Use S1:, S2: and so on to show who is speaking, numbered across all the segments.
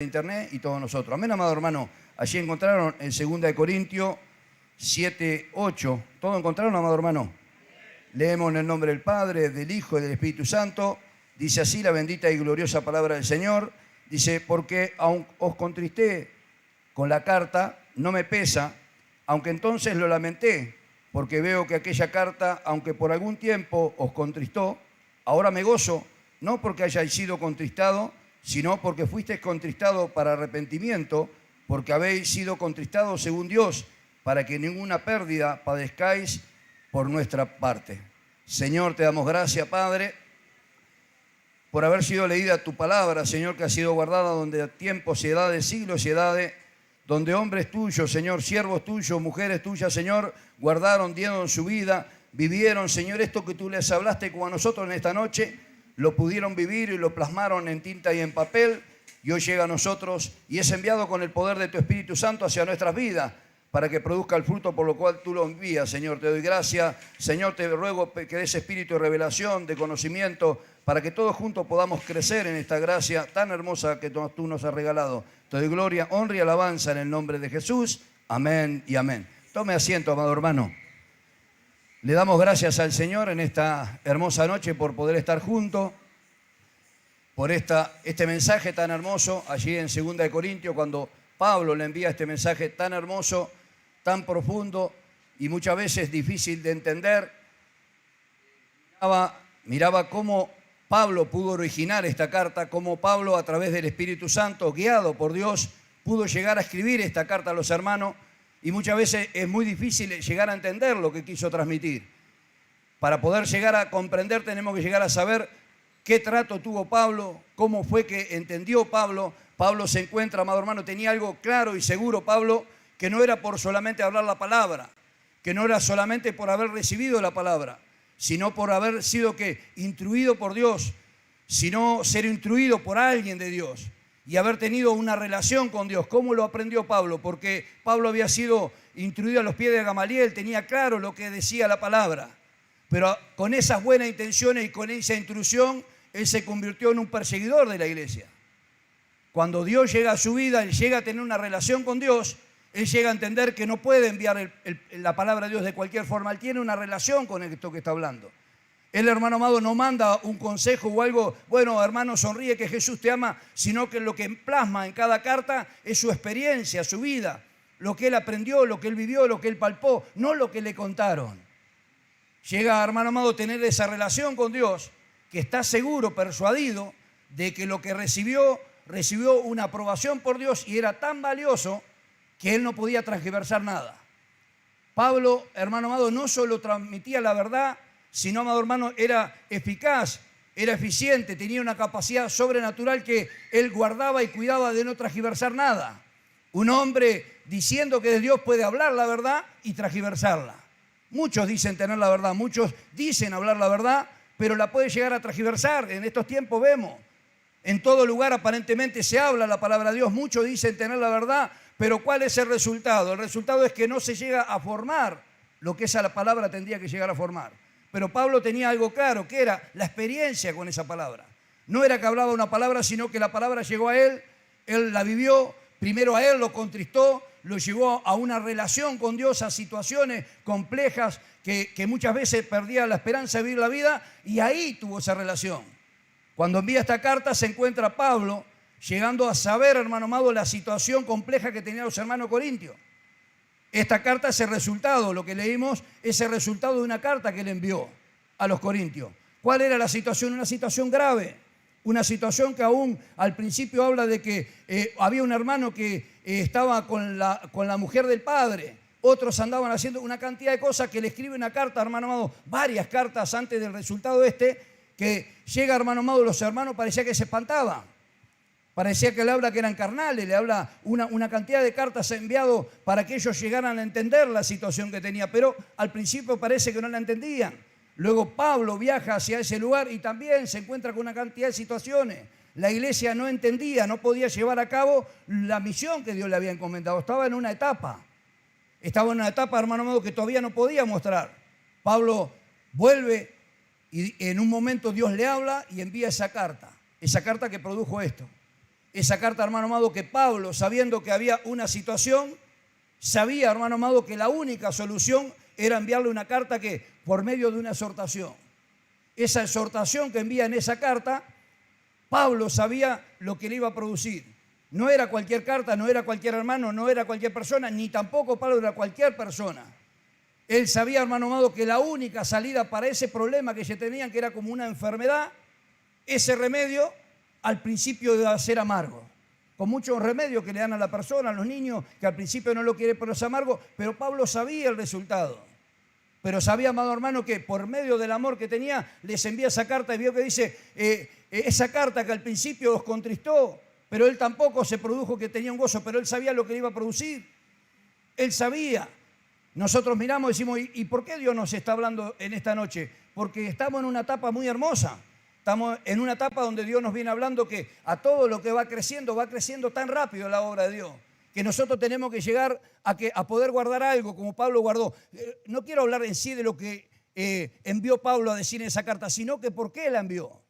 S1: internet y todos nosotros. Amén, amado hermano. Allí encontraron en 2 Corintios 7, 8. ¿Todo encontraron, amado hermano? Leemos en el nombre del Padre, del Hijo y del Espíritu Santo. Dice así la bendita y gloriosa palabra del Señor. Dice, porque aun os contristé con la carta, no me pesa, aunque entonces lo lamenté, porque veo que aquella carta, aunque por algún tiempo os contristó, ahora me gozo, no porque hayáis sido contristado, sino porque fuisteis contristados para arrepentimiento, porque habéis sido contristados según Dios, para que ninguna pérdida padezcáis por nuestra parte. Señor, te damos gracias, Padre, por haber sido leída tu palabra, Señor, que ha sido guardada donde tiempos y edades, siglos y edades, donde hombres tuyos, Señor, siervos tuyos, mujeres tuyas, Señor, guardaron, dieron su vida, vivieron, Señor, esto que tú les hablaste como a nosotros en esta noche, lo pudieron vivir y lo plasmaron en tinta y en papel, y hoy llega a nosotros y es enviado con el poder de tu Espíritu Santo hacia nuestras vidas, para que produzca el fruto por lo cual tú lo envías, Señor. Te doy gracias, Señor, te ruego que des espíritu de revelación, de conocimiento, para que todos juntos podamos crecer en esta gracia tan hermosa que tú nos has regalado. Te doy gloria, honra y alabanza en el nombre de Jesús. Amén y amén. Tome asiento, amado hermano. Le damos gracias al Señor en esta hermosa noche por poder estar juntos, por este mensaje tan hermoso allí en 2 Corintios, cuando Pablo le envía este mensaje tan hermoso, tan profundo y muchas veces difícil de entender. Miraba cómo Pablo pudo originar esta carta, cómo Pablo a través del Espíritu Santo, guiado por Dios, pudo llegar a escribir esta carta a los hermanos. Y muchas veces es muy difícil llegar a entender lo que quiso transmitir. Para poder llegar a comprender tenemos que llegar a saber qué trato tuvo Pablo, cómo fue que entendió Pablo. Pablo se encuentra, amado hermano, tenía algo claro y seguro Pablo, que no era por solamente hablar la palabra, que no era solamente por haber recibido la palabra, sino por haber sido instruido por Dios, sino ser instruido por alguien de Dios. Y haber tenido una relación con Dios. ¿Cómo lo aprendió Pablo? Porque Pablo había sido instruido a los pies de Gamaliel, tenía claro lo que decía la palabra. Pero con esas buenas intenciones y con esa instrucción, él se convirtió en un perseguidor de la iglesia. Cuando Dios llega a su vida, él llega a tener una relación con Dios, él llega a entender que no puede enviar la palabra de Dios de cualquier forma. Él tiene una relación con esto que está hablando. El hermano amado no manda un consejo o algo, bueno, hermano, sonríe que Jesús te ama, sino que lo que plasma en cada carta es su experiencia, su vida, lo que él aprendió, lo que él vivió, lo que él palpó, no lo que le contaron. Llega, hermano amado, a tener esa relación con Dios, que está seguro, persuadido, de que lo que recibió una aprobación por Dios y era tan valioso que él no podía transgiversar nada. Pablo, hermano amado, no solo transmitía la verdad, sino, amado hermano, era eficaz, era eficiente, tenía una capacidad sobrenatural que él guardaba y cuidaba de no transgiversar nada. Un hombre diciendo que de Dios puede hablar la verdad y transgiversarla. Muchos dicen tener la verdad, muchos dicen hablar la verdad, pero la puede llegar a transgiversar. En estos tiempos vemos, en todo lugar aparentemente se habla la palabra de Dios, muchos dicen tener la verdad, pero ¿cuál es el resultado? El resultado es que no se llega a formar lo que esa palabra tendría que llegar a formar. Pero Pablo tenía algo claro, que era la experiencia con esa palabra. No era que hablaba una palabra, sino que la palabra llegó a él la vivió, primero a él lo contristó, lo llevó a una relación con Dios, a situaciones complejas que muchas veces perdía la esperanza de vivir la vida, y ahí tuvo esa relación. Cuando envía esta carta se encuentra Pablo llegando a saber, hermano amado, la situación compleja que tenían los hermanos corintios. Esta carta es el resultado, lo que leímos es el resultado de una carta que él envió a los corintios. ¿Cuál era la situación? Una situación grave, una situación que aún al principio habla de que había un hermano que estaba con la mujer del padre, otros andaban haciendo una cantidad de cosas que le escribe una carta, hermano amado, varias cartas antes del resultado que llega, hermano amado, los hermanos parecía que se espantaban. Parecía que le habla que eran carnales, le habla una cantidad de cartas enviado para que ellos llegaran a entender la situación que tenía, pero al principio parece que no la entendían. Luego Pablo viaja hacia ese lugar y también se encuentra con una cantidad de situaciones. La iglesia no entendía, no podía llevar a cabo la misión que Dios le había encomendado. Estaba en una etapa, hermano amado, que todavía no podía mostrar. Pablo vuelve y en un momento Dios le habla y envía esa carta que produjo esto. Esa carta, hermano amado, que Pablo, sabiendo que había una situación, sabía, hermano amado, que la única solución era enviarle una carta que por medio de una exhortación. Esa exhortación que envía en esa carta, Pablo sabía lo que le iba a producir. No era cualquier carta, no era cualquier hermano, no era cualquier persona, ni tampoco Pablo era cualquier persona. Él sabía, hermano amado, que la única salida para ese problema que se tenían, que era como una enfermedad, ese remedio al principio iba a ser amargo. Con muchos remedios que le dan a la persona, a los niños, que al principio no lo quieren, pero es amargo, pero Pablo sabía el resultado. Pero sabía, amado hermano, que por medio del amor que tenía, les envía esa carta y vio que dice, esa carta que al principio los contristó, pero él tampoco se produjo que tenía un gozo, pero él sabía lo que le iba a producir. Él sabía. Nosotros miramos y decimos, ¿y por qué Dios nos está hablando en esta noche? Porque estamos en una etapa muy hermosa. Estamos en una etapa donde Dios nos viene hablando que a todo lo que va creciendo tan rápido la obra de Dios, que nosotros tenemos que llegar a poder guardar algo como Pablo guardó. No quiero hablar en sí de lo que envió Pablo a decir en esa carta, sino que por qué la envió.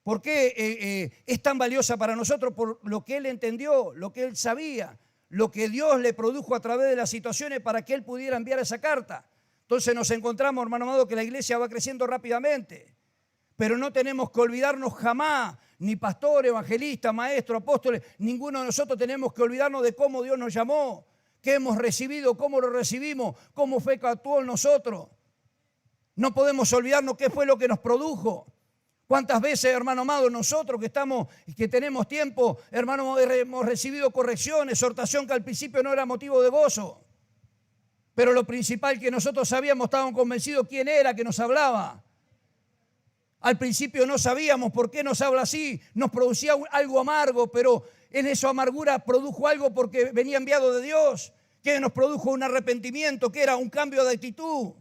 S1: ¿Por qué es tan valiosa para nosotros? Por lo que él entendió, lo que él sabía, lo que Dios le produjo a través de las situaciones para que él pudiera enviar esa carta. Entonces nos encontramos, hermano amado, que la iglesia va creciendo rápidamente. Pero no tenemos que olvidarnos jamás, ni pastor, evangelista, maestro, apóstoles, ninguno de nosotros tenemos que olvidarnos de cómo Dios nos llamó, qué hemos recibido, cómo lo recibimos, cómo fue que actuó en nosotros. No podemos olvidarnos qué fue lo que nos produjo. ¿Cuántas veces, hermano amado, nosotros que tenemos tiempo, hermano, hemos recibido corrección, exhortación que al principio no era motivo de gozo? Pero lo principal que nosotros sabíamos, estábamos convencidos quién era que nos hablaba. Al principio no sabíamos por qué nos habla así, nos producía algo amargo, pero en esa amargura produjo algo porque venía enviado de Dios, que nos produjo un arrepentimiento, que era un cambio de actitud.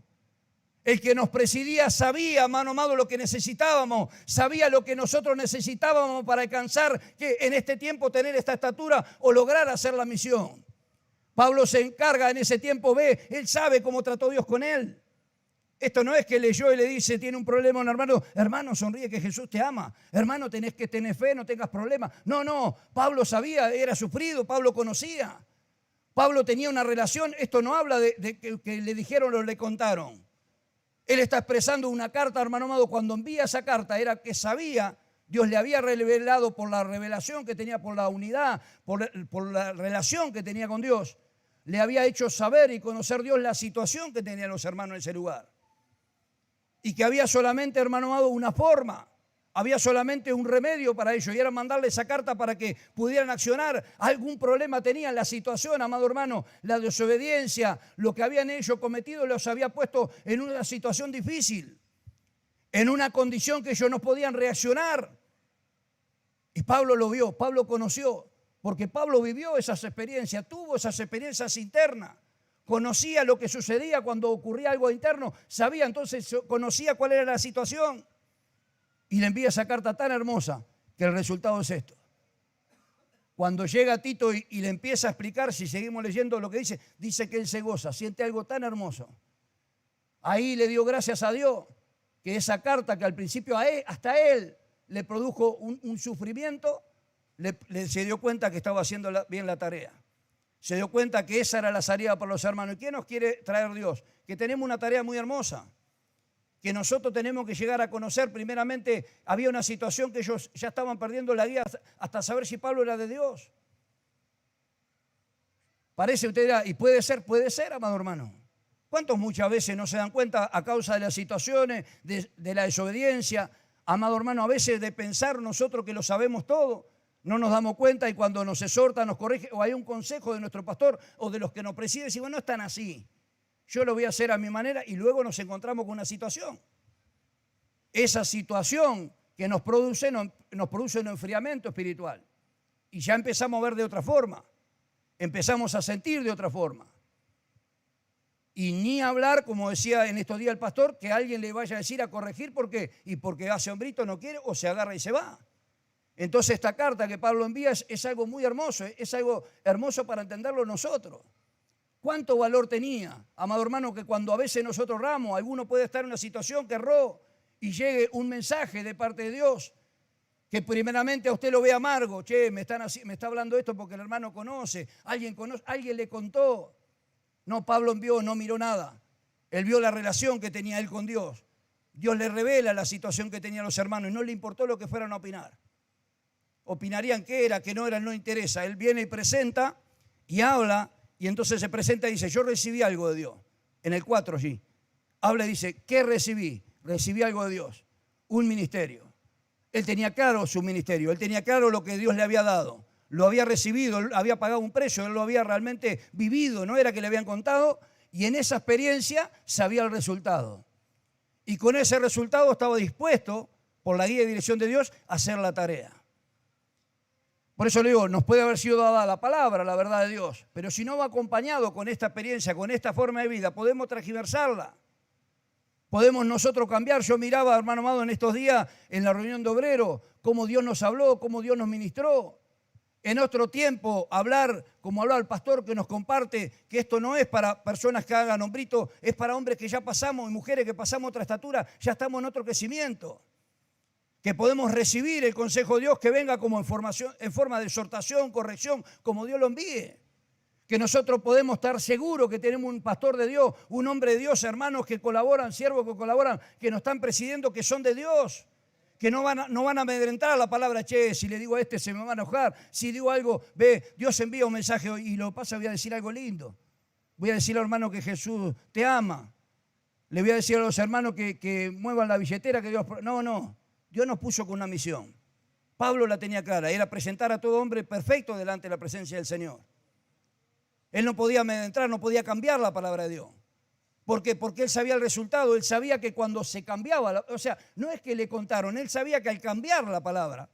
S1: El que nos presidía sabía, hermano amado, lo que necesitábamos, sabía lo que nosotros necesitábamos para alcanzar que en este tiempo tener esta estatura o lograr hacer la misión. Pablo se encarga en ese tiempo, él sabe cómo trató Dios con él. Esto no es que leyó y le dice, tiene un problema un hermano, hermano, sonríe que Jesús te ama, hermano, tenés que tener fe, no tengas problemas. No, Pablo sabía, era sufrido, Pablo conocía. Pablo tenía una relación, esto no habla de que le dijeron o le contaron. Él está expresando una carta, hermano amado, cuando envía esa carta era que sabía, Dios le había revelado por la revelación que tenía, por la unidad, por la relación que tenía con Dios, le había hecho saber y conocer Dios la situación que tenían los hermanos en ese lugar. Y que había solamente, hermano amado, una forma, había solamente un remedio para ello, y era mandarle esa carta para que pudieran accionar. Algún problema tenían, la situación, amado hermano, la desobediencia, lo que habían ellos cometido los había puesto en una situación difícil, en una condición que ellos no podían reaccionar. Y Pablo lo vio, Pablo conoció, porque Pablo vivió esas experiencias, tuvo esas experiencias internas. Conocía lo que sucedía cuando ocurría algo interno, sabía, entonces conocía cuál era la situación. Y le envía esa carta tan hermosa que el resultado es esto. Cuando llega Tito y le empieza a explicar, si seguimos leyendo lo que dice que él se goza, siente algo tan hermoso. Ahí le dio gracias a Dios que esa carta que al principio hasta él le produjo un sufrimiento, se dio cuenta que estaba haciendo bien la tarea. Se dio cuenta que esa era la salida para los hermanos. ¿Y qué nos quiere traer Dios? Que tenemos una tarea muy hermosa, que nosotros tenemos que llegar a conocer. Primeramente, había una situación que ellos ya estaban perdiendo la guía hasta saber si Pablo era de Dios. Parece, usted dirá, y puede ser, amado hermano. ¿Cuántos muchas veces no se dan cuenta a causa de las situaciones, de la desobediencia? Amado hermano, a veces de pensar nosotros que lo sabemos todo, no nos damos cuenta y cuando nos exhorta, nos corrige, o hay un consejo de nuestro pastor o de los que nos presiden, decimos, no es tan así. Yo lo voy a hacer a mi manera y luego nos encontramos con una situación. Esa situación que nos produce un enfriamiento espiritual. Y ya empezamos a ver de otra forma. Empezamos a sentir de otra forma. Y ni hablar, como decía en estos días el pastor, que alguien le vaya a decir a corregir porque hace hombrito, no quiere, o se agarra y se va. Entonces esta carta que Pablo envía es algo muy hermoso, es algo hermoso para entenderlo nosotros. ¿Cuánto valor tenía, amado hermano, que cuando a veces nosotros oramos, alguno puede estar en una situación que erró y llegue un mensaje de parte de Dios Que primeramente a usted lo ve amargo. Che, me está hablando esto porque el hermano conoce, alguien le contó. No, Pablo no miró nada. Él vio la relación que tenía él con Dios. Dios le revela la situación que tenían los hermanos y no le importó lo que fueran a opinar. Opinarían qué era, qué no era, no interesa. Él viene y presenta y habla y entonces se presenta y dice, yo recibí algo de Dios. En el 4 allí. Habla y dice, ¿qué recibí? Recibí algo de Dios. Un ministerio. Él tenía claro su ministerio, él tenía claro lo que Dios le había dado. Lo había recibido, él había pagado un precio, él lo había realmente vivido, no era que le habían contado. Y en esa experiencia sabía el resultado. Y con ese resultado estaba dispuesto, por la guía y dirección de Dios, a hacer la tarea. Por eso le digo, nos puede haber sido dada la palabra, la verdad de Dios, pero si no va acompañado con esta experiencia, con esta forma de vida, podemos transgiversarla. Podemos nosotros cambiar. Yo miraba, hermano amado, en estos días, en la reunión de obreros, cómo Dios nos habló, cómo Dios nos ministró. En otro tiempo, hablar, como hablaba el pastor que nos comparte, que esto no es para personas que hagan hombrito, es para hombres que ya pasamos y mujeres que pasamos otra estatura, ya estamos en otro crecimiento. Que podemos recibir el consejo de Dios que venga como en forma de exhortación, corrección, como Dios lo envíe. Que nosotros podemos estar seguros que tenemos un pastor de Dios, un hombre de Dios, hermanos que colaboran, siervos que colaboran, que nos están presidiendo, que son de Dios. Que no van a amedrentar la palabra, che, si le digo a este se me va a enojar. Si digo algo, ve, Dios envía un mensaje y lo pasa, voy a decir algo lindo. Voy a decir a los hermanos que Jesús te ama. Le voy a decir a los hermanos que muevan la billetera, que Dios... No, Dios nos puso con una misión. Pablo la tenía clara, era presentar a todo hombre perfecto delante de la presencia del Señor. Él no podía amedrentar, no podía cambiar la palabra de Dios. ¿Por qué? Porque él sabía el resultado, él sabía que cuando se cambiaba, o sea, no es que le contaron, él sabía que al cambiar la palabra,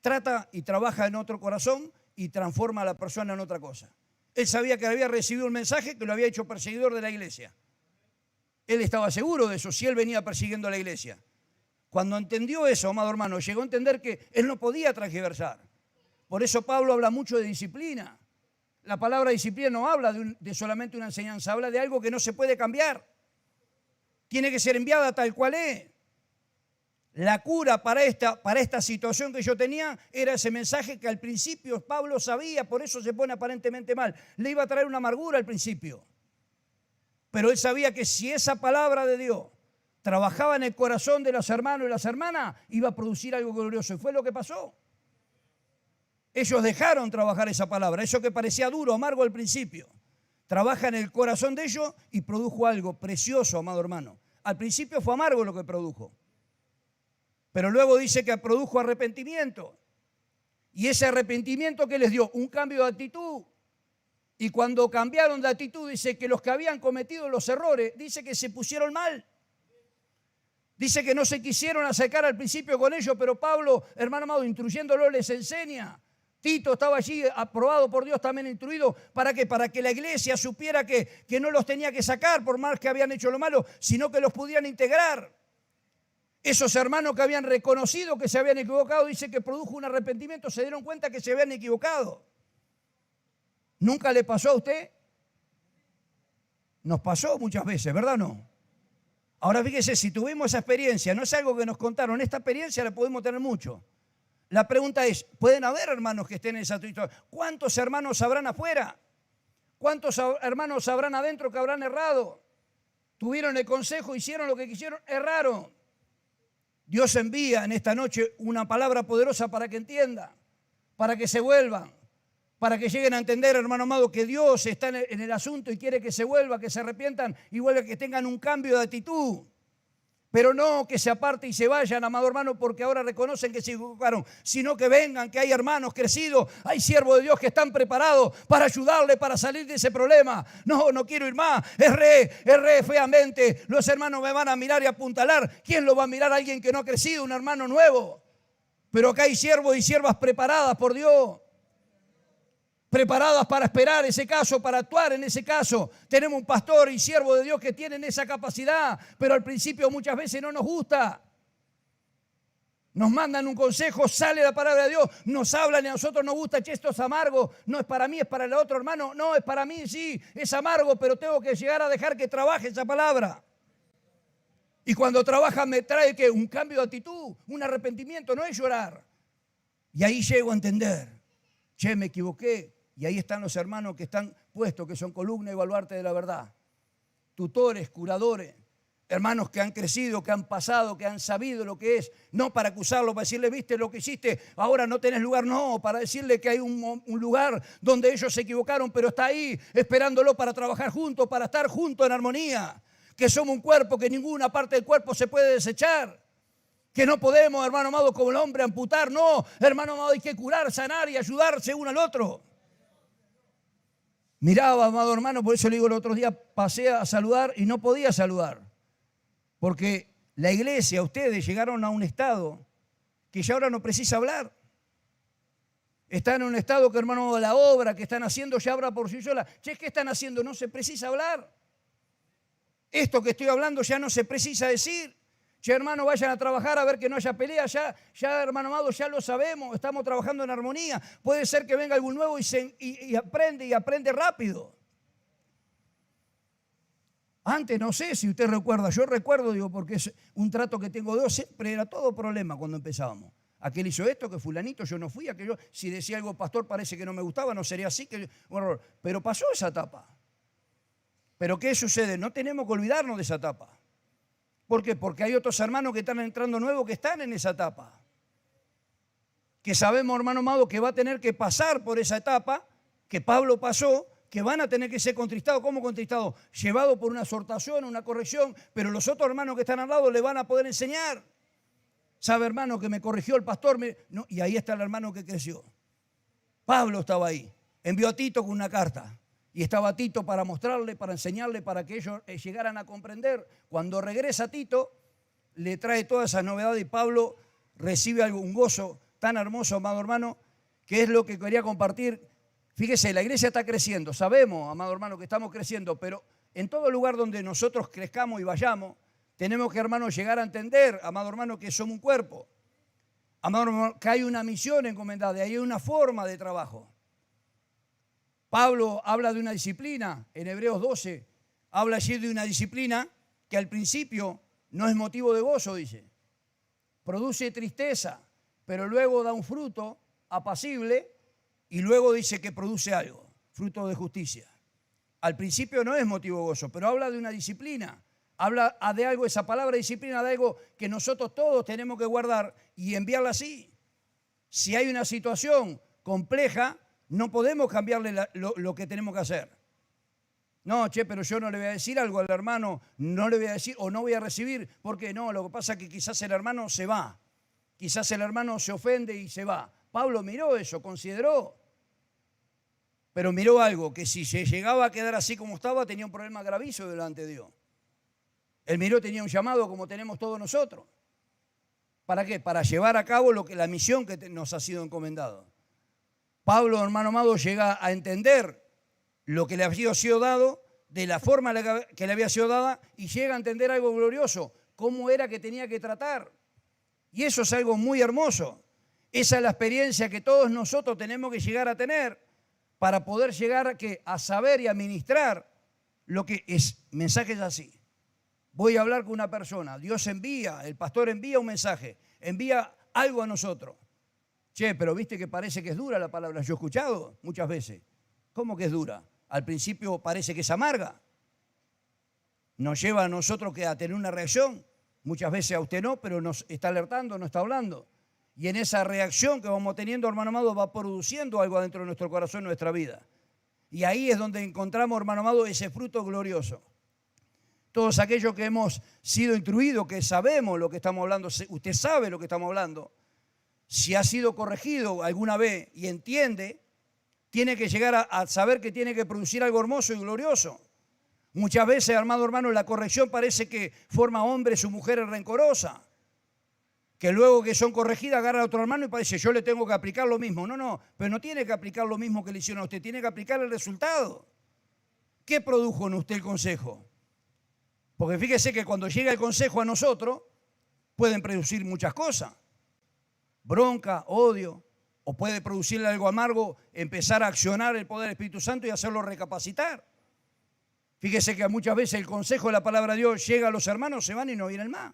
S1: trata y trabaja en otro corazón y transforma a la persona en otra cosa. Él sabía que había recibido un mensaje que lo había hecho perseguidor de la iglesia. Él estaba seguro de eso, si él venía persiguiendo a la iglesia. Cuando entendió eso, amado hermano, llegó a entender que él no podía transgiversar. Por eso Pablo habla mucho de disciplina. La palabra disciplina no habla de solamente una enseñanza, habla de algo que no se puede cambiar. Tiene que ser enviada tal cual es. La cura para esta situación que yo tenía era ese mensaje que al principio Pablo sabía, por eso se pone aparentemente mal. Le iba a traer una amargura al principio. Pero él sabía que si esa palabra de Dios trabajaba en el corazón de los hermanos y las hermanas, iba a producir algo glorioso. Y fue lo que pasó. Ellos dejaron trabajar esa palabra, eso que parecía duro, amargo al principio. Trabaja en el corazón de ellos y produjo algo precioso, amado hermano. Al principio fue amargo lo que produjo. Pero luego dice que produjo arrepentimiento. Y ese arrepentimiento, ¿qué les dio? Un cambio de actitud. Y cuando cambiaron de actitud, dice que los que habían cometido los errores, dice que se pusieron mal. Dice que no se quisieron acercar al principio con ellos, pero Pablo, hermano amado, instruyéndolo, les enseña. Tito estaba allí, aprobado por Dios, también instruido. ¿Para qué? Para que la iglesia supiera que no los tenía que sacar por más que habían hecho lo malo, sino que los pudieran integrar. Esos hermanos que habían reconocido que se habían equivocado, dice que produjo un arrepentimiento, se dieron cuenta que se habían equivocado. ¿Nunca le pasó a usted? Nos pasó muchas veces, ¿verdad o no? Ahora fíjese, si tuvimos esa experiencia, no es algo que nos contaron, esta experiencia la podemos tener mucho. La pregunta es, ¿pueden haber hermanos que estén en esa situación? ¿Cuántos hermanos habrán afuera? ¿Cuántos hermanos habrán adentro que habrán errado? Tuvieron el consejo, hicieron lo que quisieron, erraron. Dios envía en esta noche una palabra poderosa para que entiendan, para que se vuelvan, para que lleguen a entender, hermano amado, que Dios está en el asunto y quiere que se vuelva, que se arrepientan y vuelva, que tengan un cambio de actitud. Pero no que se aparten y se vayan, amado hermano, porque ahora reconocen que se equivocaron, sino que vengan, que hay hermanos crecidos, hay siervos de Dios que están preparados para ayudarle, para salir de ese problema. No quiero ir más, erré feamente, los hermanos me van a mirar y apuntalar. ¿Quién lo va a mirar? Alguien que no ha crecido, un hermano nuevo. Pero acá hay siervos y siervas preparadas por Dios. Preparadas para esperar ese caso, para actuar en ese caso. Tenemos un pastor y siervo de Dios que tienen esa capacidad, pero al principio muchas veces no nos gusta. Nos mandan un consejo, sale la palabra de Dios, nos hablan y a nosotros nos gusta, che, esto es amargo, no es para mí, es para el otro hermano. No, es para mí, sí, es amargo, pero tengo que llegar a dejar que trabaje esa palabra. Y cuando trabaja me trae ¿qué? Un cambio de actitud, un arrepentimiento, no es llorar. Y ahí llego a entender, che, me equivoqué. Y ahí están los hermanos que están puestos, que son columna y baluarte de la verdad. Tutores, curadores, hermanos que han crecido, que han pasado, que han sabido lo que es. No para acusarlo, para decirle, viste lo que hiciste, ahora no tenés lugar. No, para decirle que hay un lugar donde ellos se equivocaron, pero está ahí esperándolo para trabajar juntos, para estar juntos en armonía. Que somos un cuerpo, que ninguna parte del cuerpo se puede desechar. Que no podemos, hermano amado, como el hombre amputar. No, hermano amado, hay que curar, sanar y ayudarse uno al otro. Miraba, amado hermano, por eso le digo el otro día, pasé a saludar y no podía saludar. Porque la iglesia, ustedes llegaron a un estado que ya ahora no precisa hablar. Están en un estado que, hermano, la obra que están haciendo ya habla por sí sola. Che, ¿qué están haciendo? No se precisa hablar. Esto que estoy hablando ya no se precisa decir. Che, hermano, vayan a trabajar a ver que no haya pelea. Ya, hermano amado, ya lo sabemos. Estamos trabajando en armonía. Puede ser que venga algún nuevo y aprende rápido. Antes, no sé si usted recuerda, yo recuerdo, digo, porque es un trato que tengo de Dios, siempre era todo problema cuando empezábamos. Aquel hizo esto, que fulanito, yo no fui, aquello, si decía algo pastor parece que no me gustaba, no sería así, bueno, pero pasó esa etapa. Pero ¿qué sucede? No tenemos que olvidarnos de esa etapa. ¿Por qué? Porque hay otros hermanos que están entrando nuevos que están en esa etapa. Que sabemos, hermano amado, que va a tener que pasar por esa etapa, que Pablo pasó, que van a tener que ser contristados. ¿Cómo contristados? Llevados por una exhortación, una corrección, pero los otros hermanos que están al lado le van a poder enseñar. ¿Sabe, hermano, que me corrigió el pastor? No, y ahí está el hermano que creció. Pablo estaba ahí. Envió a Tito con una carta. Y estaba Tito para mostrarle, para enseñarle, para que ellos llegaran a comprender. Cuando regresa Tito, le trae toda esa novedad y Pablo recibe un gozo tan hermoso, amado hermano, que es lo que quería compartir. Fíjese, la iglesia está creciendo. Sabemos, amado hermano, que estamos creciendo, pero en todo lugar donde nosotros crezcamos y vayamos, tenemos que, hermano, llegar a entender, amado hermano, que somos un cuerpo. Amado hermano, que hay una misión encomendada, hay una forma de trabajo. Pablo habla de una disciplina, en Hebreos 12, habla allí de una disciplina que al principio no es motivo de gozo, dice. Produce tristeza, pero luego da un fruto apacible y luego dice que produce algo, fruto de justicia. Al principio no es motivo de gozo, pero habla de una disciplina. Habla de algo, esa palabra disciplina, de algo que nosotros todos tenemos que guardar y enviarla así. Si hay una situación compleja, no podemos cambiarle lo que tenemos que hacer. No, che, pero yo no le voy a decir algo al hermano, no le voy a decir o no voy a recibir, porque no, lo que pasa es que quizás el hermano se va, quizás el hermano se ofende y se va. Pablo miró eso, consideró, pero miró algo, que si se llegaba a quedar así como estaba, tenía un problema gravísimo delante de Dios. Él miró, tenía un llamado como tenemos todos nosotros. ¿Para qué? Para llevar a cabo la misión que nos ha sido encomendado. Pablo, hermano amado, llega a entender lo que le había sido dado, de la forma que le había sido dada, y llega a entender algo glorioso, cómo era que tenía que tratar. Y eso es algo muy hermoso. Esa es la experiencia que todos nosotros tenemos que llegar a tener para poder llegar a saber y administrar lo que es mensajes así. Voy a hablar con una persona, Dios envía, el pastor envía un mensaje, envía algo a nosotros. Che, pero viste que parece que es dura la palabra. Yo he escuchado muchas veces. ¿Cómo que es dura? Al principio parece que es amarga. Nos lleva a nosotros a tener una reacción. Muchas veces a usted no, pero nos está alertando, nos está hablando. Y en esa reacción que vamos teniendo, hermano amado, va produciendo algo adentro de nuestro corazón, en nuestra vida. Y ahí es donde encontramos, hermano amado, ese fruto glorioso. Todos aquellos que hemos sido instruidos, que sabemos lo que estamos hablando, usted sabe lo que estamos hablando. Si ha sido corregido alguna vez y entiende, tiene que llegar a saber que tiene que producir algo hermoso y glorioso. Muchas veces, amado hermano, la corrección parece que forma hombres o mujeres rencorosas, que luego que son corregidas agarra a otro hermano y parece, yo le tengo que aplicar lo mismo. No, pero no tiene que aplicar lo mismo que le hicieron a usted, tiene que aplicar el resultado. ¿Qué produjo en usted el consejo? Porque fíjese que cuando llega el consejo a nosotros, pueden producir muchas cosas. Bronca, odio, o puede producirle algo amargo, empezar a accionar el poder del Espíritu Santo y hacerlo recapacitar. Fíjese que muchas veces el consejo de la palabra de Dios llega a los hermanos, se van y no vienen más.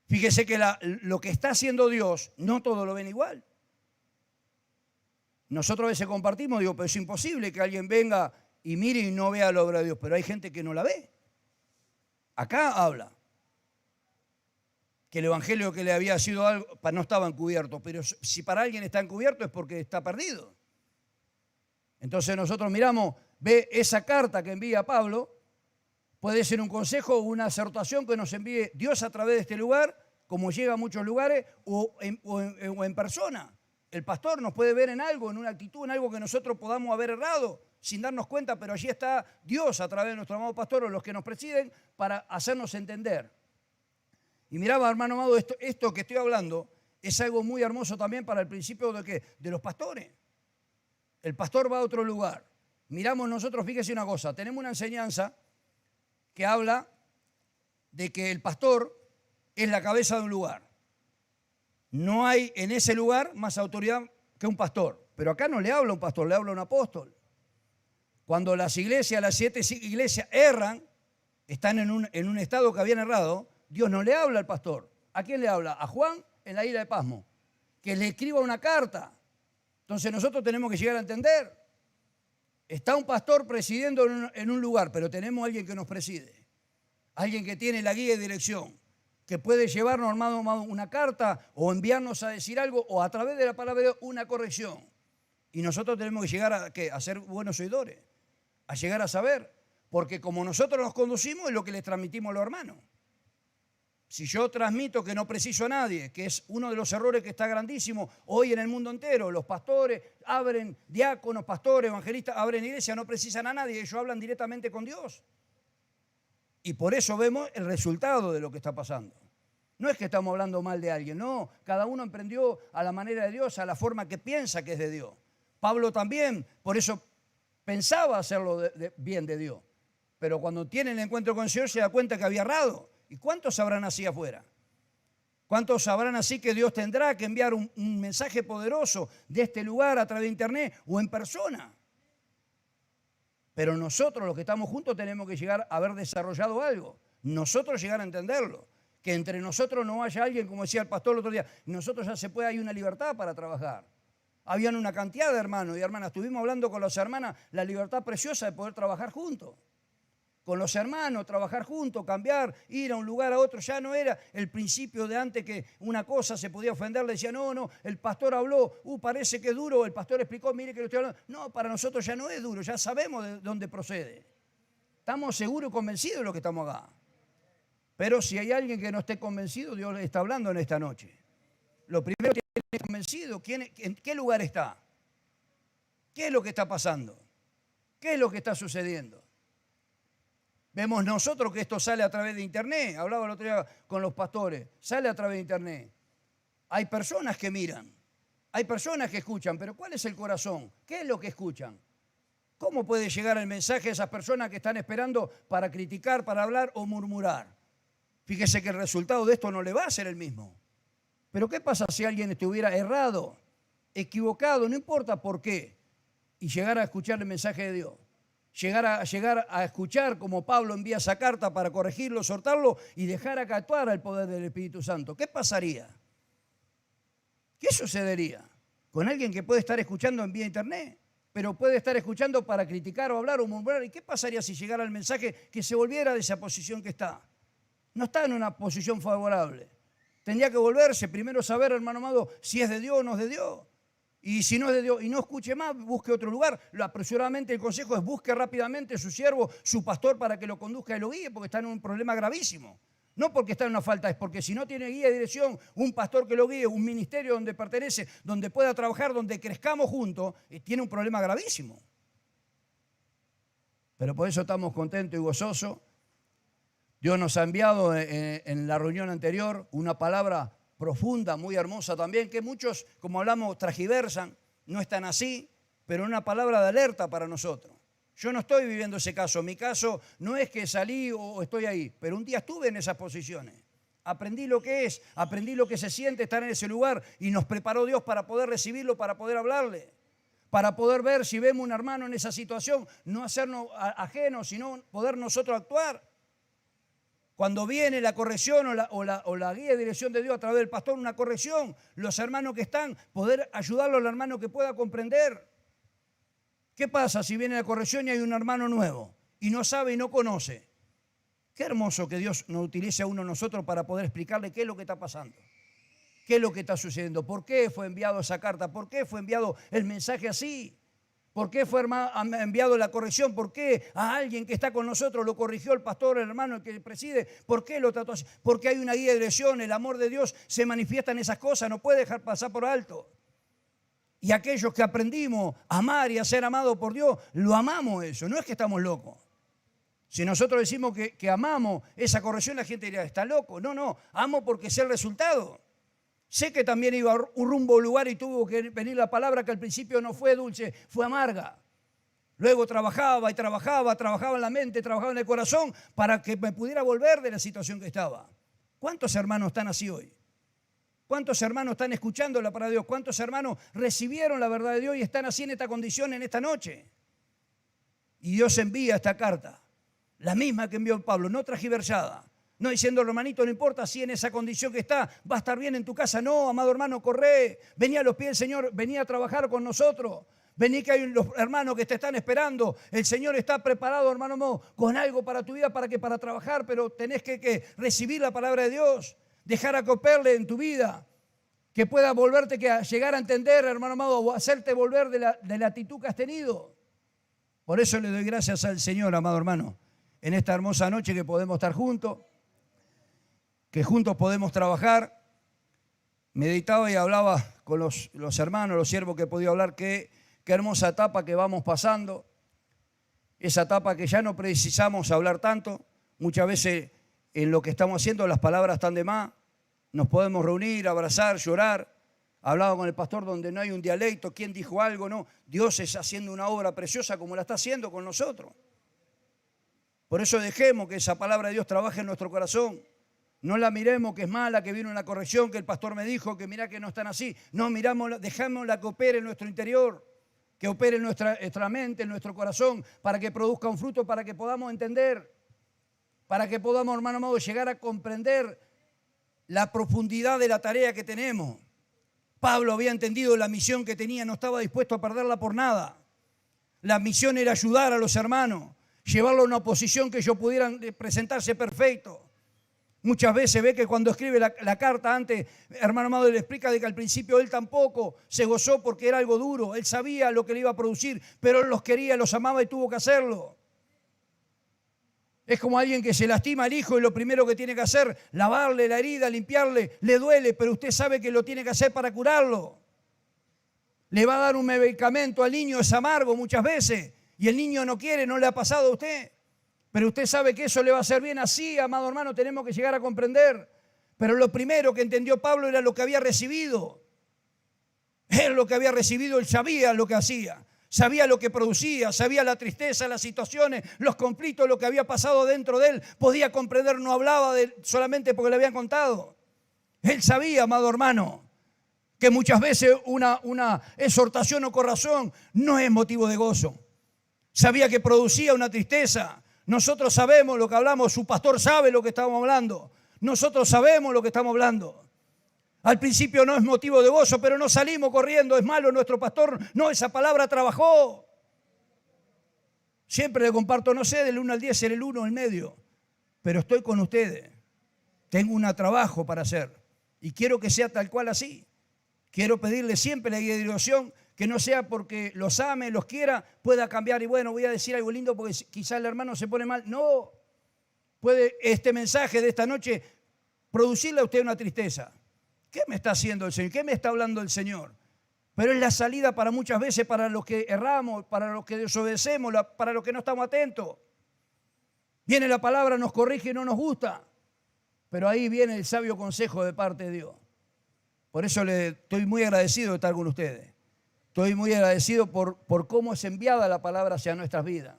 S1: Fíjese que lo que está haciendo Dios, no todos lo ven igual. Nosotros a veces compartimos, digo, pero es imposible que alguien venga y mire y no vea la obra de Dios, pero hay gente que no la ve. Acá habla que el evangelio que le había sido algo, no estaba encubierto, pero si para alguien está encubierto es porque está perdido. Entonces nosotros miramos, ve esa carta que envía Pablo, puede ser un consejo o una exhortación que nos envíe Dios a través de este lugar, como llega a muchos lugares, o en persona. El pastor nos puede ver en algo, en una actitud, en algo que nosotros podamos haber errado sin darnos cuenta, pero allí está Dios a través de nuestro amado pastor o los que nos presiden para hacernos entender. Y miraba, hermano amado, esto que estoy hablando es algo muy hermoso también para el principio de los pastores. El pastor va a otro lugar. Miramos nosotros, fíjese una cosa, tenemos una enseñanza que habla de que el pastor es la cabeza de un lugar. No hay en ese lugar más autoridad que un pastor. Pero acá no le habla un pastor, le habla un apóstol. Cuando las 7 iglesias erran, están en un estado que habían errado, Dios no le habla al pastor. ¿A quién le habla? A Juan en la isla de Pasmo, que le escriba una carta. Entonces nosotros tenemos que llegar a entender. Está un pastor presidiendo en un lugar, pero tenemos a alguien que nos preside. Alguien que tiene la guía y dirección, que puede llevarnos, hermano, una carta o enviarnos a decir algo o a través de la palabra de Dios una corrección. Y nosotros tenemos que llegar a ser buenos oidores, a llegar a saber, porque como nosotros nos conducimos es lo que les transmitimos a los hermanos. Si yo transmito que no preciso a nadie, que es uno de los errores que está grandísimo hoy en el mundo entero, los pastores abren, diáconos, pastores, evangelistas, abren iglesia, no precisan a nadie, ellos hablan directamente con Dios. Y por eso vemos el resultado de lo que está pasando. No es que estamos hablando mal de alguien, no, cada uno emprendió a la manera de Dios, a la forma que piensa que es de Dios. Pablo también, por eso pensaba hacerlo bien de Dios, pero cuando tiene el encuentro con el Señor se da cuenta que había errado. ¿Y cuántos sabrán así afuera? ¿Cuántos sabrán así que Dios tendrá que enviar un mensaje poderoso de este lugar a través de internet o en persona? Pero nosotros, los que estamos juntos, tenemos que llegar a haber desarrollado algo. Nosotros llegar a entenderlo. Que entre nosotros no haya alguien, como decía el pastor el otro día, nosotros ya se puede, hay una libertad para trabajar. Habían una cantidad de hermanos y hermanas, estuvimos hablando con las hermanas, la libertad preciosa de poder trabajar juntos. Con los hermanos, trabajar juntos, cambiar, ir a un lugar a otro, ya no era el principio de antes que una cosa se podía ofender, le decía, no, el pastor habló, parece que es duro, el pastor explicó, mire que lo estoy hablando. No, para nosotros ya no es duro, ya sabemos de dónde procede. Estamos seguros y convencidos de lo que estamos acá. Pero si hay alguien que no esté convencido, Dios le está hablando en esta noche. Lo primero que tiene que estar convencido, ¿en qué lugar está? ¿Qué es lo que está pasando? ¿Qué es lo que está sucediendo? Vemos nosotros que esto sale a través de internet. Hablaba el otro día con los pastores. Sale a través de internet. Hay personas que miran. Hay personas que escuchan. Pero ¿cuál es el corazón? ¿Qué es lo que escuchan? ¿Cómo puede llegar el mensaje a esas personas que están esperando para criticar, para hablar o murmurar? Fíjese que el resultado de esto no le va a ser el mismo. Pero ¿qué pasa si alguien estuviera errado, equivocado, no importa por qué, y llegara a escuchar el mensaje de Dios? Llegar a escuchar como Pablo envía esa carta para corregirlo, exhortarlo y dejar que actuara el poder del Espíritu Santo. ¿Qué pasaría? ¿Qué sucedería con alguien que puede estar escuchando en vía internet, pero puede estar escuchando para criticar o hablar o murmurar? ¿Y qué pasaría si llegara el mensaje que se volviera de esa posición que está? No está en una posición favorable. Tendría que volverse, primero saber, hermano amado, si es de Dios o no es de Dios. Y si no es de Dios y no escuche más, busque otro lugar. Apresuradamente el consejo es busque rápidamente su siervo, su pastor, para que lo conduzca y lo guíe, porque está en un problema gravísimo. No porque está en una falta, es porque si no tiene guía y dirección, un pastor que lo guíe, un ministerio donde pertenece, donde pueda trabajar, donde crezcamos juntos, tiene un problema gravísimo. Pero por eso estamos contentos y gozosos. Dios nos ha enviado en la reunión anterior una palabra profunda, muy hermosa también, que muchos, como hablamos, transgiversan, no están así, pero una palabra de alerta para nosotros. Yo no estoy viviendo ese caso, mi caso no es que salí o estoy ahí, pero un día estuve en esas posiciones. Aprendí lo que es, aprendí lo que se siente estar en ese lugar y nos preparó Dios para poder recibirlo, para poder hablarle. para poder ver si vemos un hermano en esa situación, no hacernos ajenos, sino poder nosotros actuar. Cuando viene la corrección o la guía de dirección de Dios a través del pastor, una corrección, los hermanos que están, poder ayudarlo al hermano que pueda comprender. ¿Qué pasa si viene la corrección y hay un hermano nuevo y no sabe y no conoce? Qué hermoso que Dios nos utilice a uno de nosotros para poder explicarle qué es lo que está pasando, qué es lo que está sucediendo, por qué fue enviado esa carta, por qué fue enviado el mensaje así, por qué fue enviado la corrección, por qué a alguien que está con nosotros lo corrigió el pastor, el hermano, el que preside, por qué lo trató así, porque hay una guía de dirección, el amor de Dios se manifiesta en esas cosas, no puede dejar pasar por alto. Y aquellos que aprendimos a amar y a ser amados por Dios, lo amamos eso, no es que estamos locos. Si nosotros decimos que amamos esa corrección, la gente dirá, está loco. No, amo porque es el resultado. Sé que también iba a un rumbo lugar y tuvo que venir la palabra que al principio no fue dulce, fue amarga. Luego trabajaba en la mente, trabajaba en el corazón para que me pudiera volver de la situación que estaba. ¿Cuántos hermanos están así hoy? ¿Cuántos hermanos están escuchando la palabra de Dios? ¿Cuántos hermanos recibieron la verdad de Dios y están así en esta condición en esta noche? Y Dios envía esta carta, la misma que envió Pablo, no transgiversada. No diciendo, hermanito, no importa si en esa condición que está, va a estar bien en tu casa. No, amado hermano, corre. Vení a los pies del Señor, vení a trabajar con nosotros. Vení que hay los hermanos que te están esperando. El Señor está preparado, hermano mío, con algo para tu vida, para trabajar, pero tenés que recibir la palabra de Dios. Dejar acoplarle en tu vida, que pueda volverte a llegar a entender, hermano amado, o hacerte volver de la actitud que has tenido. Por eso le doy gracias al Señor, amado hermano, en esta hermosa noche que podemos estar juntos, que juntos podemos trabajar. Meditaba y hablaba con los hermanos, los siervos que he podido hablar, qué hermosa etapa que vamos pasando, esa etapa que ya no precisamos hablar tanto, muchas veces en lo que estamos haciendo las palabras están de más. Nos podemos reunir, abrazar, llorar. Hablaba con el pastor donde no hay un dialecto, quién dijo algo, no. Dios está haciendo una obra preciosa como la está haciendo con nosotros. Por eso dejemos que esa palabra de Dios trabaje en nuestro corazón. No la miremos que es mala, que vino una corrección, que el pastor me dijo, que mirá que no están así. No, dejémosla que opere en nuestro interior, que opere en nuestra mente, en nuestro corazón, para que produzca un fruto, para que podamos entender, para que podamos, hermano amado, llegar a comprender la profundidad de la tarea que tenemos. Pablo había entendido la misión que tenía, no estaba dispuesto a perderla por nada. La misión era ayudar a los hermanos, llevarlo a una posición que ellos pudieran presentarse perfecto. Muchas veces ve que cuando escribe la carta antes, hermano amado, le explica de que al principio él tampoco se gozó porque era algo duro. Él sabía lo que le iba a producir, pero él los quería, los amaba y tuvo que hacerlo. Es como alguien que se lastima al hijo y lo primero que tiene que hacer, lavarle la herida, limpiarle, le duele, pero usted sabe que lo tiene que hacer para curarlo. Le va a dar un medicamento al niño, es amargo muchas veces, y el niño no quiere, no le ha pasado a usted. Pero usted sabe que eso le va a hacer bien así, amado hermano, tenemos que llegar a comprender. Pero lo primero que entendió Pablo era lo que había recibido. Era lo que había recibido, él sabía lo que hacía. Sabía lo que producía, sabía la tristeza, las situaciones, los conflictos, lo que había pasado dentro de él. Podía comprender, no hablaba solamente porque le habían contado. Él sabía, amado hermano, que muchas veces una exhortación o corrección no es motivo de gozo. Sabía que producía una tristeza. Nosotros sabemos lo que hablamos, su pastor sabe lo que estamos hablando. Nosotros sabemos lo que estamos hablando. Al principio no es motivo de gozo, pero no salimos corriendo, es malo nuestro pastor. No, esa palabra trabajó. Siempre le comparto, no sé, del 1 al 10 ser el 1 en medio, pero estoy con ustedes. Tengo un trabajo para hacer y quiero que sea tal cual así. Quiero pedirle siempre la guía de dirección, que no sea porque los ame, los quiera, pueda cambiar. Y bueno, voy a decir algo lindo porque quizás el hermano se pone mal. No, puede este mensaje de esta noche producirle a usted una tristeza. ¿Qué me está haciendo el Señor? ¿Qué me está hablando el Señor? Pero es la salida para muchas veces, para los que erramos, para los que desobedecemos, para los que no estamos atentos. Viene la palabra, nos corrige y no nos gusta. Pero ahí viene el sabio consejo de parte de Dios. Por eso estoy muy agradecido de estar con ustedes. Estoy muy agradecido por cómo es enviada la palabra hacia nuestras vidas.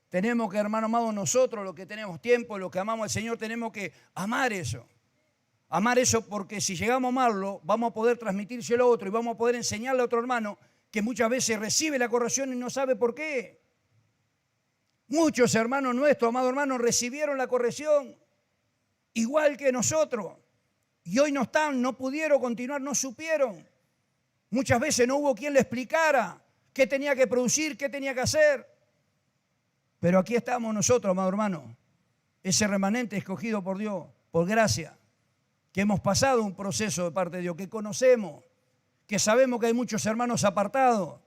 S1: Tenemos que, hermano amado, nosotros, los que tenemos tiempo, los que amamos al Señor, tenemos que amar eso. Amar eso porque si llegamos a amarlo, vamos a poder transmitírselo a otro y vamos a poder enseñarle a otro hermano que muchas veces recibe la corrección y no sabe por qué. Muchos hermanos nuestros, amados hermanos, recibieron la corrección igual que nosotros. Y hoy no están, no pudieron continuar, no supieron. Muchas veces no hubo quien le explicara qué tenía que producir, qué tenía que hacer. Pero aquí estamos nosotros, amados hermanos, ese remanente escogido por Dios, por gracia, que hemos pasado un proceso de parte de Dios, que conocemos, que sabemos que hay muchos hermanos apartados,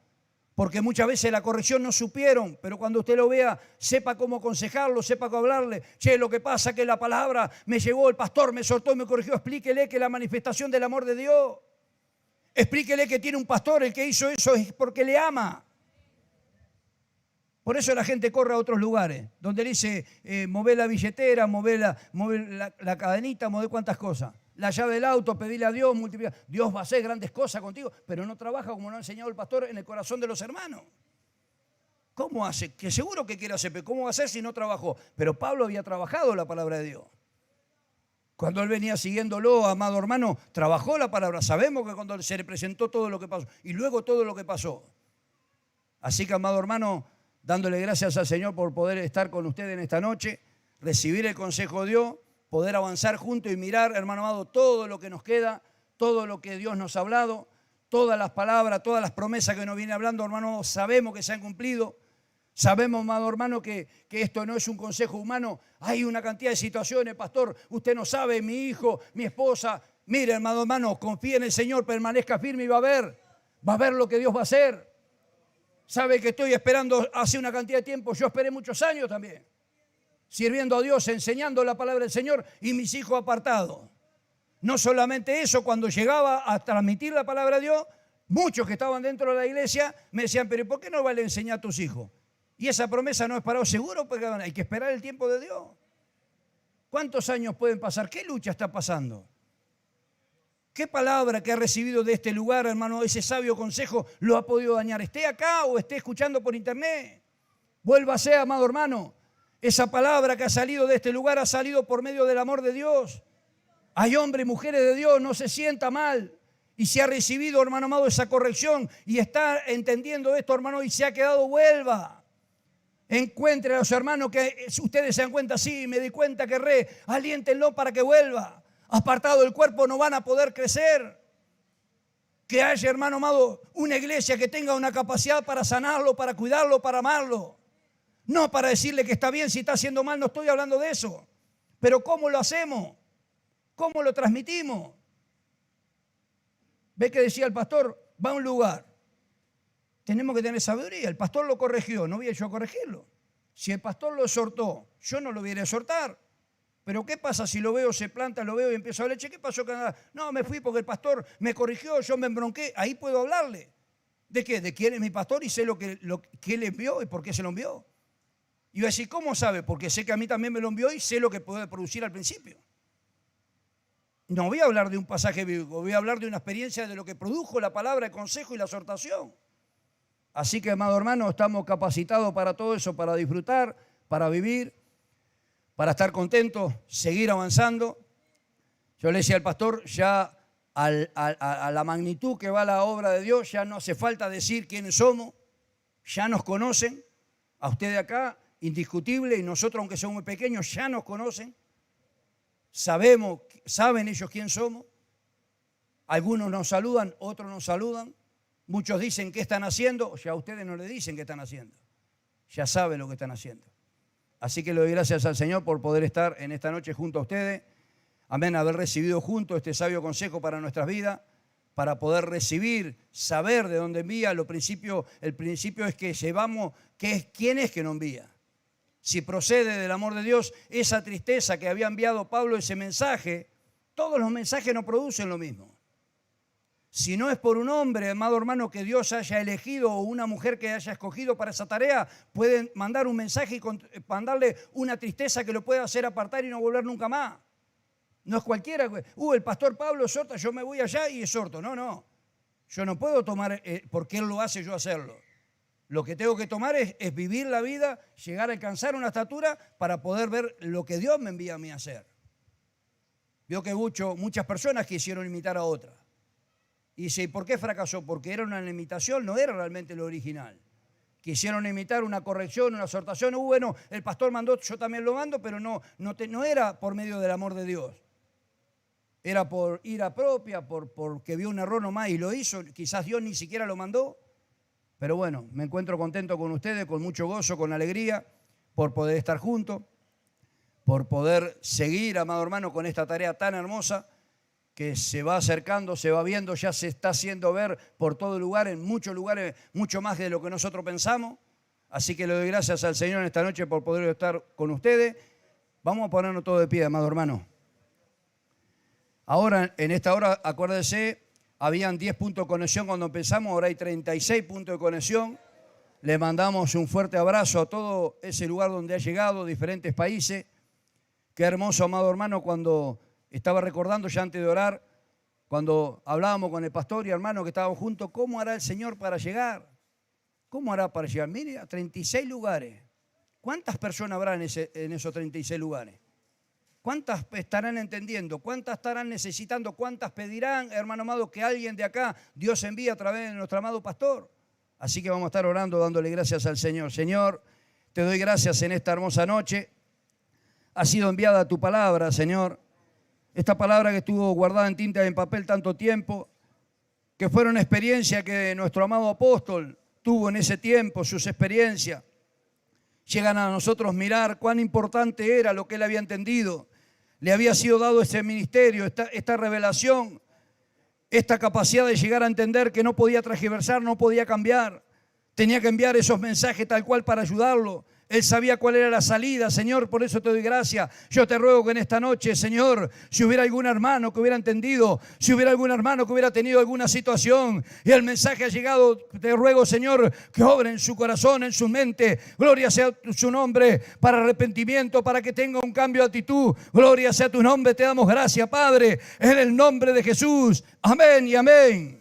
S1: porque muchas veces la corrección no supieron, pero cuando usted lo vea, sepa cómo aconsejarlo, sepa cómo hablarle. Che, lo que pasa es que la palabra me llegó, el pastor me soltó y me corrigió. Explíquele que la manifestación del amor de Dios. Explíquele que tiene un pastor, el que hizo eso es porque le ama. Por eso la gente corre a otros lugares, donde le dice, mover la billetera, mover la cadenita, mover cuantas cosas. La llave del auto, pedirle a Dios, multiplicar. Dios va a hacer grandes cosas contigo, pero no trabaja como nos ha enseñado el pastor en el corazón de los hermanos. ¿Cómo hace? Que seguro que quiere hacer, pero ¿cómo va a hacer si no trabajó? Pero Pablo había trabajado la palabra de Dios. Cuando él venía siguiéndolo, amado hermano, trabajó la palabra. Sabemos que cuando se le presentó todo lo que pasó y luego todo lo que pasó. Así que, amado hermano, dándole gracias al Señor por poder estar con ustedes en esta noche, recibir el consejo de Dios, poder avanzar juntos y mirar, hermano amado, todo lo que nos queda, todo lo que Dios nos ha hablado, todas las palabras, todas las promesas que nos viene hablando, hermano, sabemos que se han cumplido. Sabemos, amado hermano, que esto no es un consejo humano. Hay una cantidad de situaciones, pastor, usted no sabe, mi hijo, mi esposa. Mire, amado hermano, confíe en el Señor, permanezca firme y va a ver lo que Dios va a hacer. Sabe que estoy esperando hace una cantidad de tiempo, yo esperé muchos años también, sirviendo a Dios, enseñando la palabra del Señor y mis hijos apartados. No solamente eso, cuando llegaba a transmitir la palabra de Dios, muchos que estaban dentro de la iglesia me decían, pero ¿por qué no vale enseñar a tus hijos? Y esa promesa no es para vos, seguro, porque hay que esperar el tiempo de Dios. ¿Cuántos años pueden pasar? ¿Qué lucha está pasando? ¿Qué palabra que ha recibido de este lugar, hermano, ese sabio consejo, lo ha podido dañar? Esté acá o esté escuchando por internet. Vuélvase, amado hermano. Esa palabra que ha salido de este lugar ha salido por medio del amor de Dios. Hay hombres y mujeres de Dios, no se sienta mal. Y si ha recibido, hermano amado, esa corrección y está entendiendo esto, hermano, y se ha quedado, vuelva. Encuentre a los hermanos que ustedes se dan cuenta, sí, me di cuenta que aliéntenlo para que vuelva. Apartado del cuerpo no van a poder crecer. Que haya, hermano amado, una iglesia que tenga una capacidad para sanarlo, para cuidarlo, para amarlo. No para decirle que está bien si está haciendo mal, no estoy hablando de eso. Pero ¿cómo lo hacemos? ¿Cómo lo transmitimos? ¿Ve que decía el pastor? Va a un lugar. Tenemos que tener sabiduría. El pastor lo corrigió, no voy yo a corregirlo. Si el pastor lo exhortó, yo no lo voy a exhortar. Pero ¿qué pasa si lo veo, se planta, lo veo y empiezo a hablar? ¿Qué pasó? No, me fui porque el pastor me corrigió, yo me embronqué. Ahí puedo hablarle. ¿De qué? De quién es mi pastor y sé lo que él envió y por qué se lo envió. Y voy a decir, ¿cómo sabe? Porque sé que a mí también me lo envió y sé lo que puede producir al principio. No voy a hablar de un pasaje bíblico, voy a hablar de una experiencia de lo que produjo la palabra, el consejo y la exhortación. Así que, amado hermano, estamos capacitados para todo eso, para disfrutar, para vivir, para estar contentos, seguir avanzando. Yo le decía al pastor, ya a la magnitud que va la obra de Dios, ya no hace falta decir quiénes somos, ya nos conocen, a ustedes acá, indiscutible, y nosotros, aunque somos muy pequeños, ya nos conocen, saben ellos quién somos, algunos nos saludan, otros nos saludan, muchos dicen qué están haciendo, ya ustedes no le dicen qué están haciendo, ya saben lo que están haciendo. Así que le doy gracias al Señor por poder estar en esta noche junto a ustedes. Amén, haber recibido juntos este sabio consejo para nuestras vidas, para poder recibir, saber de dónde envía. El principio es que llevamos quién es que nos envía. Si procede del amor de Dios, esa tristeza que había enviado Pablo, ese mensaje, todos los mensajes no producen lo mismo. Si no es por un hombre, amado hermano, que Dios haya elegido o una mujer que haya escogido para esa tarea, pueden mandar un mensaje y mandarle una tristeza que lo puede hacer apartar y no volver nunca más. No es cualquiera. El pastor Pablo exhorta, yo me voy allá y exhorto. No. Yo no puedo tomar, porque él lo hace, yo hacerlo. Lo que tengo que tomar es vivir la vida, llegar a alcanzar una estatura para poder ver lo que Dios me envía a mí a hacer. Veo que muchas personas quisieron imitar a otras. Y dice, ¿y por qué fracasó? Porque era una imitación, no era realmente lo original. Quisieron imitar una corrección, una exhortación. Bueno, el pastor mandó, yo también lo mando, pero no era por medio del amor de Dios. Era por ira propia, porque vio un error nomás y lo hizo. Quizás Dios ni siquiera lo mandó. Pero bueno, me encuentro contento con ustedes, con mucho gozo, con alegría, por poder estar juntos, por poder seguir, amado hermano, con esta tarea tan hermosa que se va acercando, se va viendo, ya se está haciendo ver por todo lugar, en muchos lugares, mucho más de lo que nosotros pensamos. Así que le doy gracias al Señor en esta noche por poder estar con ustedes. Vamos a ponernos todos de pie, amado hermano. Ahora, en esta hora, acuérdense, habían 10 puntos de conexión cuando empezamos, ahora hay 36 puntos de conexión. Le mandamos un fuerte abrazo a todo ese lugar donde ha llegado, diferentes países. Qué hermoso, amado hermano, cuando estaba recordando ya antes de orar, cuando hablábamos con el pastor y hermano que estábamos juntos, ¿cómo hará el Señor para llegar? ¿Cómo hará para llegar? Mire, a 36 lugares. ¿Cuántas personas habrá en esos 36 lugares? ¿Cuántas estarán entendiendo? ¿Cuántas estarán necesitando? ¿Cuántas pedirán, hermano amado, que alguien de acá Dios envíe a través de nuestro amado pastor? Así que vamos a estar orando, dándole gracias al Señor. Señor, te doy gracias en esta hermosa noche. Ha sido enviada tu palabra, Señor. Esta palabra que estuvo guardada en tinta y en papel tanto tiempo, que fueron experiencias que nuestro amado apóstol tuvo en ese tiempo, sus experiencias. Llegan a nosotros mirar cuán importante era lo que él había entendido. Le había sido dado ese ministerio, esta revelación, esta capacidad de llegar a entender que no podía transgiversar, no podía cambiar. Tenía que enviar esos mensajes tal cual para ayudarlo. Él sabía cuál era la salida, Señor, por eso te doy gracias. Yo te ruego que en esta noche, Señor, si hubiera algún hermano que hubiera entendido, si hubiera algún hermano que hubiera tenido alguna situación y el mensaje ha llegado, te ruego, Señor, que obre en su corazón, en su mente. Gloria sea su nombre para arrepentimiento, para que tenga un cambio de actitud. Gloria sea tu nombre, te damos gracias, Padre, en el nombre de Jesús. Amén y amén.